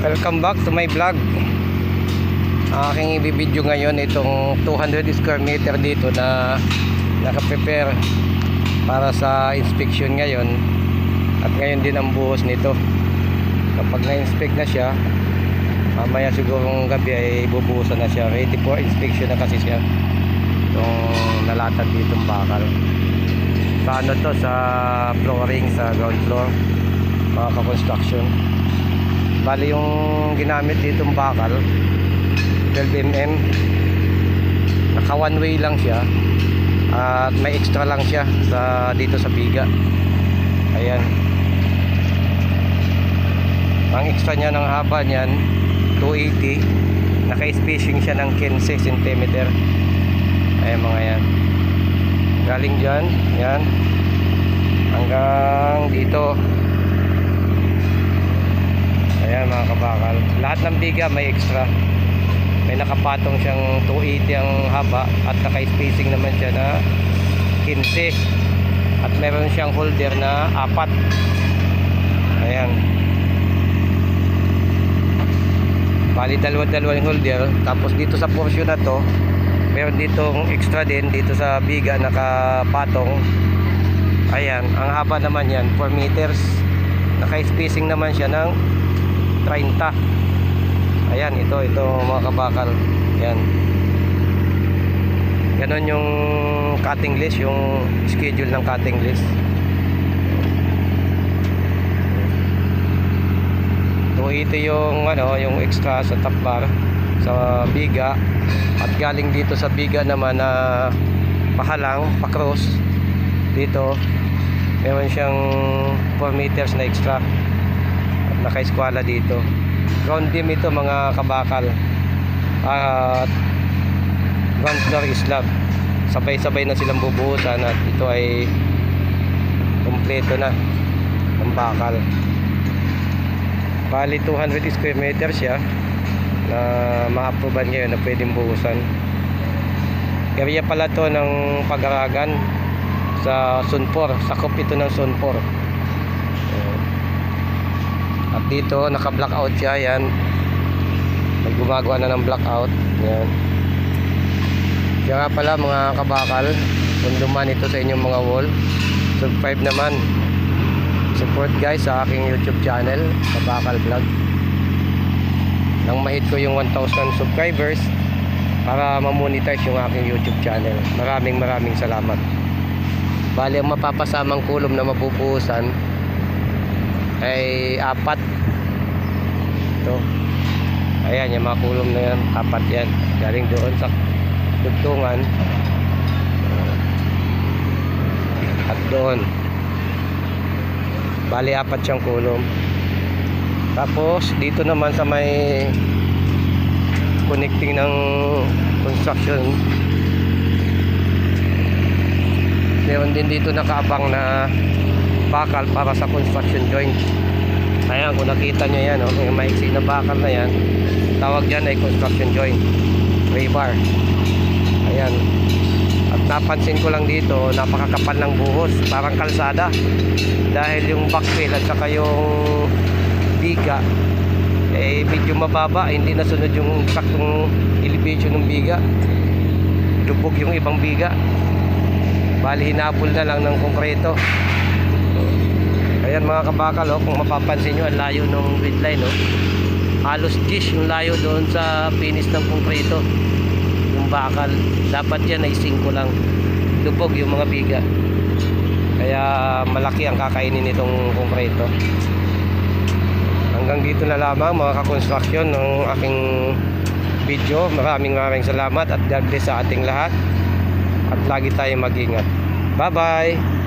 Welcome back to my vlog. Aking i-video ngayon itong 200 square meter dito na naka-prepare para sa inspection ngayon. At ngayon din ang buhos nito. Kapag na-inspect na siya, mamaya sigurong gabi ay bubuhusan na siya. Ready for inspection na kasi siya. Itong nalatag ditong bakal. Sa ano to, sa flooring, sa ground floor, mga ka-construction. Bali yung ginamit ditong bakal 12mm, naka one way lang siya at may extra lang siya dito sa biga. Ayan, ang extra nya ng haba niyan 280, naka-spacing siya ng 15 cm. Ayan mga yan, galing dyan yan hanggang dito. Ayan mga kabakal, lahat ng biga may extra. May nakapatong siyang 280 ang haba at naka-spacing naman siya na 15. At meron siyang holder na 4. Ayan, bali dalawa-dalawa yung holder. Tapos dito sa portion na to, meron ditong extra din dito sa biga nakapatong. Ayan, ang haba naman yan 4 meters. Naka-spacing naman siya ng 30. Ayan, ito mga kabakal. Yan, ganon yung cutting list, yung schedule ng cutting list. So ito yung yung extra sa top bar sa biga. At galing dito sa biga naman na pahalang, pa-cross dito, meron siyang 4 meters na extra. Naka-eskwala dito. Ground beam ito mga kabakal. At ground floor slab. Sabay-sabay na silang bubuhusan at ito ay kompleto na ng bakal. Bali 200 square meter siya na ma-approvean ngayon na pwedeng buhusan. Area pala to ng Pag-aragan sa Sunpor. Sakop ito ng Sunpor. At dito naka-blackout siya. Yan, may gumagawa na ng blackout. Yan, kaya nga pala mga kabakal, kung duman ito sa inyong mga wall, subscribe naman, support guys sa aking YouTube channel, Kabakal Vlog, nang mahit ko yung 1,000 subscribers para ma-monetize yung aking YouTube channel. Maraming salamat. Bali ang mapapasamang kulom na mabubuhusan ay 4. Ito, ayan yung mga kulom na yan, 4 yan, galing doon sa dugtungan at doon. Bali 4 siyang kulom. Tapos dito naman sa may connecting ng construction, meron din dito nakaabang na bakal para sa construction joint. Ayan, kung nakita nyo yan, yung maiksi na bakal na yan, tawag dyan ay construction joint, rebar. Ayan, at napansin ko lang dito, napakakapal ng buhos, parang kalsada, dahil yung backfill at saka yung biga medyo mababa, hindi nasunod yung saktong elevation ng biga, lubog yung ibang biga. Bali hinabol na lang ng konkreto. Ayan mga kabakal, kung mapapansin nyo, ang layo ng grid line, halos 10 yung layo doon sa finish ng konkreto. Yung bakal, dapat yan ay 5 lang. Lubog yung mga biga, kaya malaki ang kakainin nitong konkreto. Hanggang dito na lamang mga ka-construction ng aking video. Maraming salamat at God bless sa ating lahat. At lagi tayong mag-ingat. Bye bye.